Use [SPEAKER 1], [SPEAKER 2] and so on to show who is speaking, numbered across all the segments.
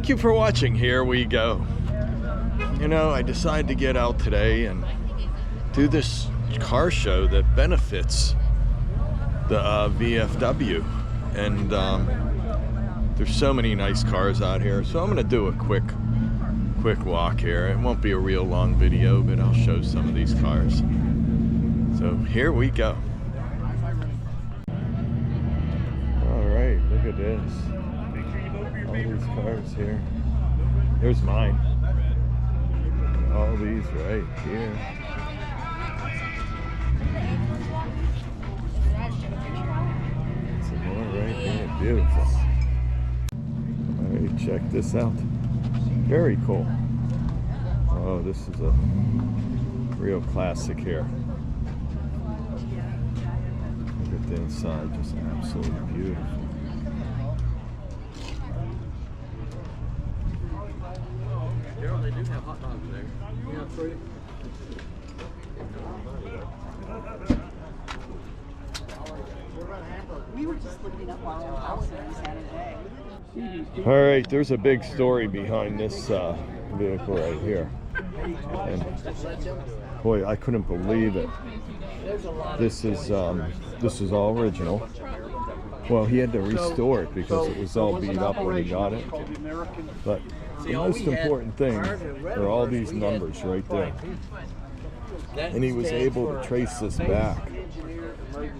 [SPEAKER 1] Thank you for watching. Here we go. You know, I decided to get out today and do this car show that benefits the VFW, and there's so many nice cars out here, so I'm gonna do a quick walk here. It won't be a real long video, but I'll show some of these cars. So here we go. All right, look at this. All these cars here. There's mine. All these right here. Some more right here. Beautiful. All right, check this out. Very cool. Oh, this is a real classic here. Look at the inside, just absolutely beautiful.
[SPEAKER 2] They do have hot dogs there. You got three?
[SPEAKER 3] We were just looking up our own house on Saturday.
[SPEAKER 1] All right, there's a big story behind this vehicle right here. And boy, I couldn't believe it. This is all original. Well, he had to restore it because it was all beat up when he got it. But the most important thing are all these numbers right there. And he was able to trace this back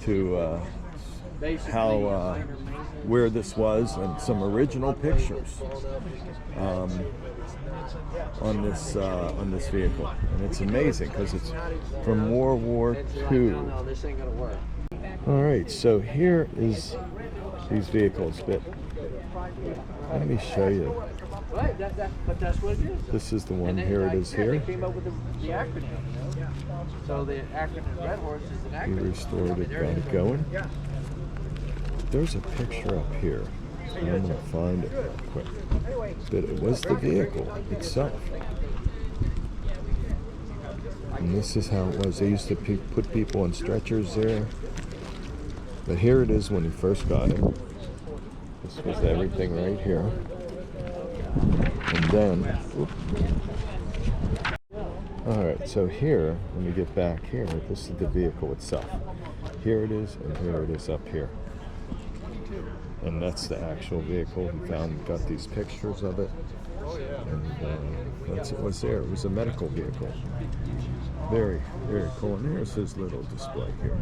[SPEAKER 1] to where this was, and some original pictures on this vehicle. And it's amazing because it's from World War II. All right, so here is these vehicles, but let me show you. This is the one. Here it is here.
[SPEAKER 2] So the acronym Red Horse is an acronym.
[SPEAKER 1] He restored it, got it going. There's a picture up here. I'm going to find it real quick. But it was the vehicle itself. And this is how it was. They used to put people on stretchers there. But here it is when he first got it. This was everything right here. And then, alright, so here, when we get back here, this is the vehicle itself. Here it is, and here it is up here. And that's the actual vehicle. He got these pictures of it. And that's what was there. It was a medical vehicle. Very, very cool. And here's his little display here.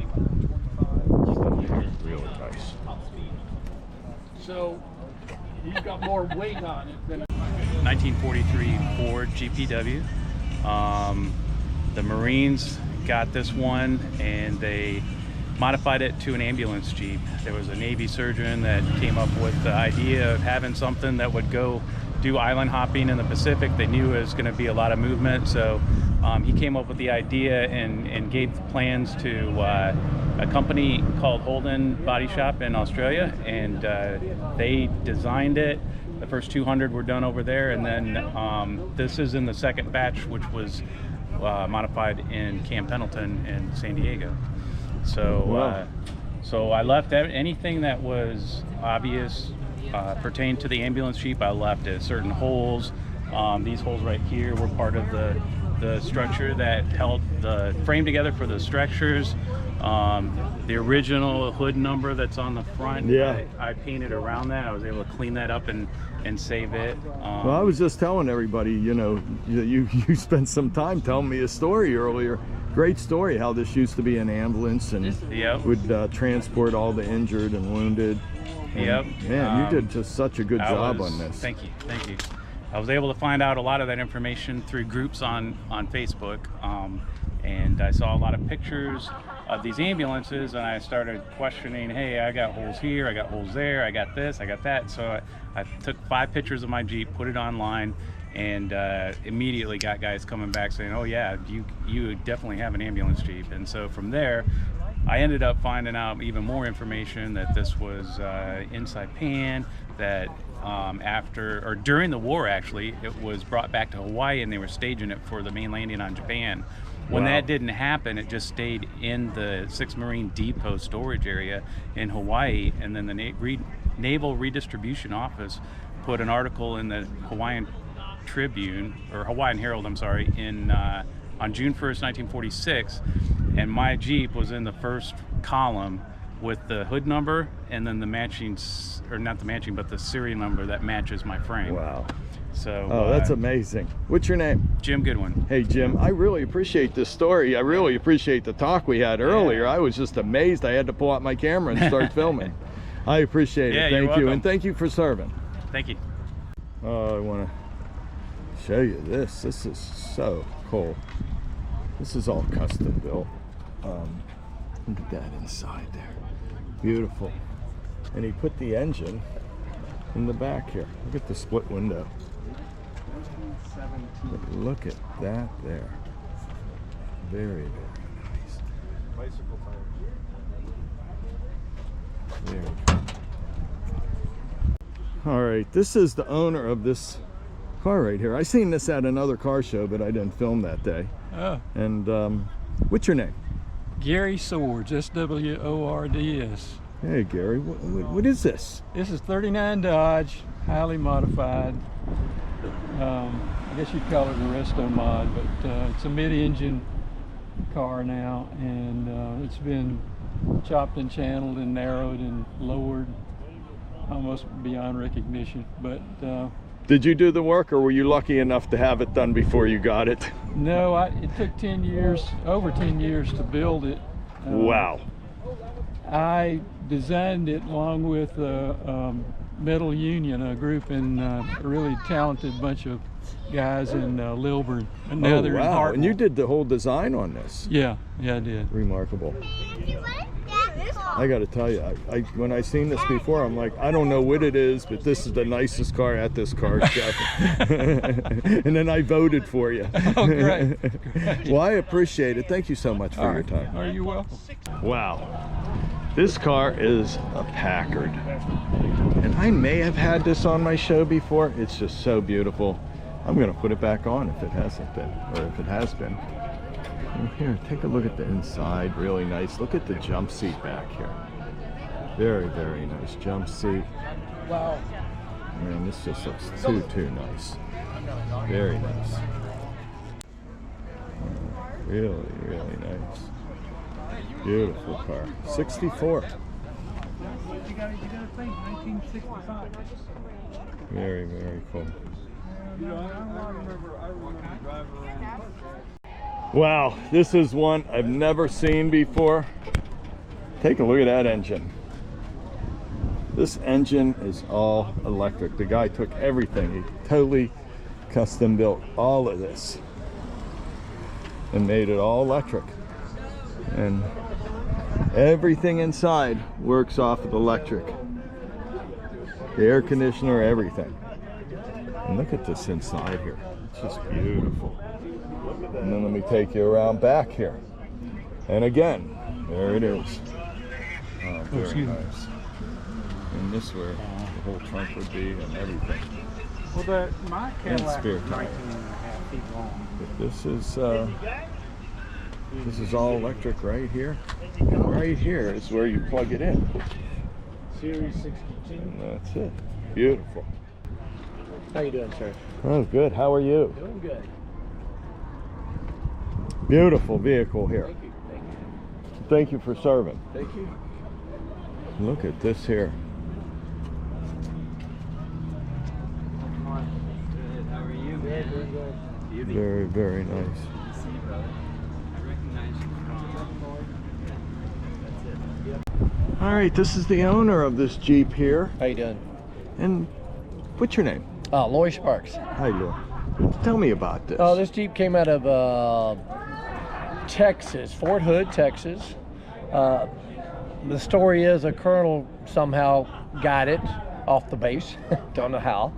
[SPEAKER 1] Really nice.
[SPEAKER 4] So you've got more weight on it than
[SPEAKER 5] 1943 Ford GPW. The Marines got this one and they modified it to an ambulance Jeep. There was a Navy surgeon that came up with the idea of having something that would go do island hopping in the Pacific. They knew it was going to be a lot of movement, so he came up with the idea and gave plans to a company called Holden Body Shop in Australia, and they designed it. The first 200 were done over there, and then this is in the second batch, which was modified in Camp Pendleton in San Diego. So,
[SPEAKER 1] wow.
[SPEAKER 5] So I left anything that was obvious pertained to the ambulance Jeep. I left at certain holes. These holes right here were part of the structure that held the frame together for the structures. The original hood number that's on the front,
[SPEAKER 1] yeah,
[SPEAKER 5] I painted around that. I was able to clean that up and save it.
[SPEAKER 1] Well, I was just telling everybody, you know, you spent some time telling me a story earlier. Great story, how this used to be an ambulance and
[SPEAKER 5] yep,
[SPEAKER 1] would transport all the injured and wounded. And
[SPEAKER 5] yep.
[SPEAKER 1] Man, you did just such a good job on this.
[SPEAKER 5] Thank you, thank you. I was able to find out a lot of that information through groups on Facebook, and I saw a lot of pictures of these ambulances, and I started questioning, hey, I got holes here, I got holes there, I got this, I got that. So I took 5 pictures of my Jeep, put it online, and immediately got guys coming back saying, oh yeah, you definitely have an ambulance Jeep. And so from there, I ended up finding out even more information that this was inside pan, that after or during the war, actually, it was brought back to Hawaii and they were staging it for the main landing on Japan. When
[SPEAKER 1] Wow.
[SPEAKER 5] that didn't happen, it just stayed in the 6th Marine Depot storage area in Hawaii, and then the Naval Redistribution Office put an article in the Hawaiian Tribune, or Hawaiian Herald, I'm sorry, in on June 1st, 1946, and my Jeep was in the first column with the hood number and then the matching, or not the matching, but the serial number that matches my frame.
[SPEAKER 1] Wow.
[SPEAKER 5] So.
[SPEAKER 1] Oh, that's amazing. What's your name?
[SPEAKER 5] Jim Goodwin.
[SPEAKER 1] Hey, Jim, I really appreciate this story. I really appreciate the talk we had earlier. I was just amazed. I had to pull out my camera and start filming. I appreciate it.
[SPEAKER 5] Yeah,
[SPEAKER 1] Thank
[SPEAKER 5] you're
[SPEAKER 1] you.
[SPEAKER 5] welcome.
[SPEAKER 1] And thank you for serving.
[SPEAKER 5] Thank you.
[SPEAKER 1] Oh, I want to show you this. This is so cool. This is all custom built. Look at that inside there. Beautiful. And he put the engine in the back here. Look at the split window. Look at that there. Very, very nice.
[SPEAKER 2] Bicycle tires.
[SPEAKER 1] Very cool. All right, this is the owner of this car right here. I seen this at another car show, but I didn't film that day.
[SPEAKER 6] Oh,
[SPEAKER 1] And what's your name?
[SPEAKER 6] Gary Swords, S-W-O-R-D-S.
[SPEAKER 1] Hey, Gary, what is this?
[SPEAKER 6] This is 39 Dodge, highly modified. I guess you'd call it a resto mod, but it's a mid-engine car now, and it's been chopped and channeled and narrowed and lowered almost beyond recognition. But
[SPEAKER 1] Did you do the work, or were you lucky enough to have it done before you got it?
[SPEAKER 6] no, it took 10 years, over 10 years to build it.
[SPEAKER 1] Wow.
[SPEAKER 6] I designed it along with Metal Union, a group in a really talented bunch of guys in Lilburn. And now
[SPEAKER 1] Oh,
[SPEAKER 6] they're in
[SPEAKER 1] wow.
[SPEAKER 6] Hartwell.
[SPEAKER 1] And you did the whole design on this.
[SPEAKER 6] Yeah, I did.
[SPEAKER 1] Remarkable. I got to tell you, when I seen this before, I'm like, I don't know what it is, but this is the nicest car at this car show. And then I voted for you.
[SPEAKER 6] Oh, great.
[SPEAKER 1] Well, I appreciate it. Thank you so much for your time.
[SPEAKER 6] Are you welcome?
[SPEAKER 1] Wow. This car is a Packard. And I may have had this on my show before. It's just so beautiful. I'm going to put it back on if it hasn't been, or if it has been. And here, take a look at the inside. Really nice. Look at the jump seat back here. Very, very nice jump seat.
[SPEAKER 6] Wow.
[SPEAKER 1] Man, this just looks too nice. Very nice. Really, really nice. Beautiful car. 64.
[SPEAKER 4] You gotta think, 1965.
[SPEAKER 1] Very, very cool.
[SPEAKER 4] You know, I remember driving around.
[SPEAKER 1] Wow, this is one I've never seen before. Take a look at that engine. This engine is all electric. The guy took everything. He totally custom built all of this and made it all electric. And everything inside works off of electric. The air conditioner, everything. And look at this inside here. It's just beautiful. And then let me take you around back here. And again, there it is. Oh, very nice. And this where the whole trunk would be and everything.
[SPEAKER 4] Well, my
[SPEAKER 1] And
[SPEAKER 4] Cadillac
[SPEAKER 1] spare
[SPEAKER 4] was
[SPEAKER 1] tire.
[SPEAKER 4] 19.5 feet long.
[SPEAKER 1] But this is all electric right here. And right here is where you plug it in.
[SPEAKER 4] Series 62.
[SPEAKER 1] And that's it. Beautiful.
[SPEAKER 2] How you doing, sir?
[SPEAKER 1] Oh, good. How are you?
[SPEAKER 2] Doing good.
[SPEAKER 1] Beautiful vehicle here.
[SPEAKER 2] Thank you. Thank you.
[SPEAKER 1] Thank you for serving.
[SPEAKER 2] Thank you.
[SPEAKER 1] Look at this here.
[SPEAKER 2] How are you, man? Doing good. Beauty.
[SPEAKER 1] Very, very nice.
[SPEAKER 2] Good to see you, brother. I recognize you from. That's it.
[SPEAKER 1] All right, this is the owner of this Jeep here.
[SPEAKER 2] How you doing?
[SPEAKER 1] And what's your name?
[SPEAKER 2] Lori Sparks.
[SPEAKER 1] Hi, Lou. Tell me about this.
[SPEAKER 2] Oh, this Jeep came out of Texas, Fort Hood, Texas. The story is a colonel somehow got it off the base, don't know how,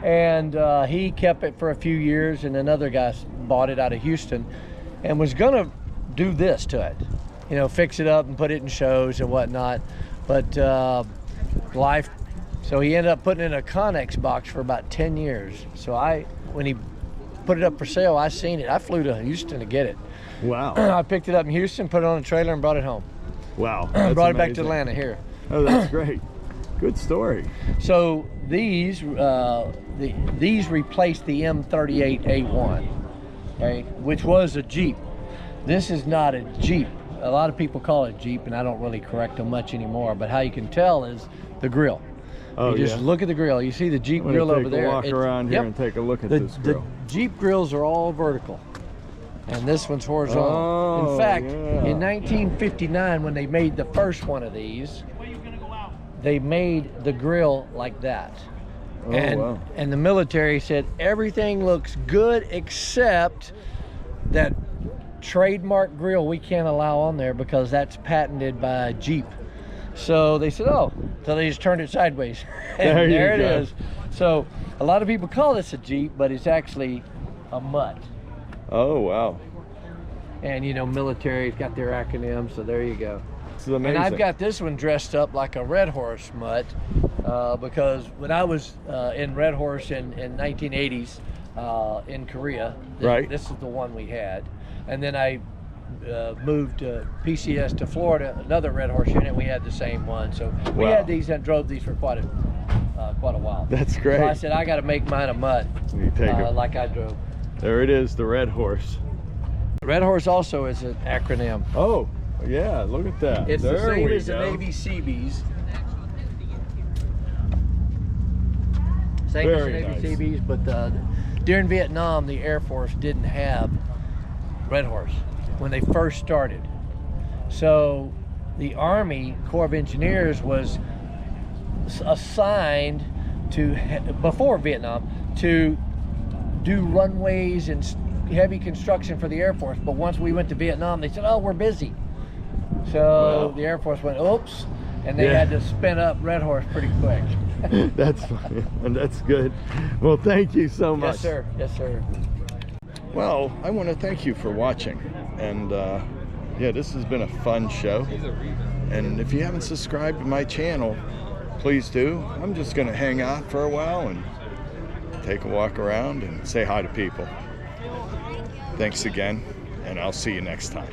[SPEAKER 2] and he kept it for a few years, and another guy bought it out of Houston and was gonna do this to it, you know, fix it up and put it in shows and whatnot, but life, so he ended up putting it in a Connex box for about 10 years. So when he put it up for sale, I seen it. I flew to Houston to get it.
[SPEAKER 1] Wow.
[SPEAKER 2] I picked it up in Houston, put it on a trailer, and brought it home.
[SPEAKER 1] Wow.
[SPEAKER 2] Brought
[SPEAKER 1] that's
[SPEAKER 2] it back to
[SPEAKER 1] amazing.
[SPEAKER 2] Atlanta here.
[SPEAKER 1] Oh, that's great. Good story.
[SPEAKER 2] So these replaced the M38A1, okay, which was a Jeep. This is not a Jeep. A lot of people call it Jeep, and I don't really correct them much anymore. But how you can tell is the grill.
[SPEAKER 1] Oh,
[SPEAKER 2] you just look at the grill. You see the Jeep
[SPEAKER 1] I'm gonna
[SPEAKER 2] grill over
[SPEAKER 1] take
[SPEAKER 2] there.
[SPEAKER 1] a walk around here and take a look at this
[SPEAKER 2] The
[SPEAKER 1] grill.
[SPEAKER 2] Jeep grills are all vertical, and this one's horizontal.
[SPEAKER 1] Oh,
[SPEAKER 2] In fact,
[SPEAKER 1] yeah.
[SPEAKER 2] in 1959, when they made the first one of these, they made the grill like that.
[SPEAKER 1] Oh,
[SPEAKER 2] and,
[SPEAKER 1] wow.
[SPEAKER 2] and the military said everything looks good except that trademark grill we can't allow on there because that's patented by Jeep. So they said, oh, so they just turned it sideways. And
[SPEAKER 1] There you
[SPEAKER 2] it
[SPEAKER 1] go.
[SPEAKER 2] is. So a lot of people call this a Jeep, but it's actually a mutt.
[SPEAKER 1] Oh, wow.
[SPEAKER 2] And you know, military's got their acronym, so there you go.
[SPEAKER 1] This is amazing.
[SPEAKER 2] And I've got this one dressed up like a Red Horse mutt because when I was in Red Horse in 1980s in Korea,
[SPEAKER 1] Right.
[SPEAKER 2] this is the one we had. And then I moved PCS to Florida, another Red Horse unit. We had the same one, so we
[SPEAKER 1] Wow.
[SPEAKER 2] had these and drove these for quite a while.
[SPEAKER 1] That's great.
[SPEAKER 2] So I said I got to make mine a mutt,
[SPEAKER 1] You take it.
[SPEAKER 2] like I drove.
[SPEAKER 1] There it is, the Red Horse.
[SPEAKER 2] Red Horse also is an acronym.
[SPEAKER 1] Oh, yeah, look at that.
[SPEAKER 2] It's
[SPEAKER 1] there
[SPEAKER 2] the same
[SPEAKER 1] we
[SPEAKER 2] as the
[SPEAKER 1] go.
[SPEAKER 2] Navy Seabees. Same
[SPEAKER 1] Very
[SPEAKER 2] as the Navy
[SPEAKER 1] nice.
[SPEAKER 2] Seabees, but during Vietnam, the Air Force didn't have Red Horse when they first started. So the Army Corps of Engineers was assigned to, before Vietnam, to do runways and heavy construction for the Air Force. But once we went to Vietnam, they said, oh, we're busy. So
[SPEAKER 1] Wow.
[SPEAKER 2] the Air Force went, oops, and they
[SPEAKER 1] Yeah.
[SPEAKER 2] had to spin up Red Horse pretty quick.
[SPEAKER 1] That's funny, and that's good. Well, thank you so much.
[SPEAKER 2] Yes, sir. Yes, sir.
[SPEAKER 1] Well, I want to thank you for watching. And yeah, this has been a fun show. And if you haven't subscribed to my channel, please do. I'm just going to hang out for a while and take a walk around and say hi to people. Thanks again, and I'll see you next time.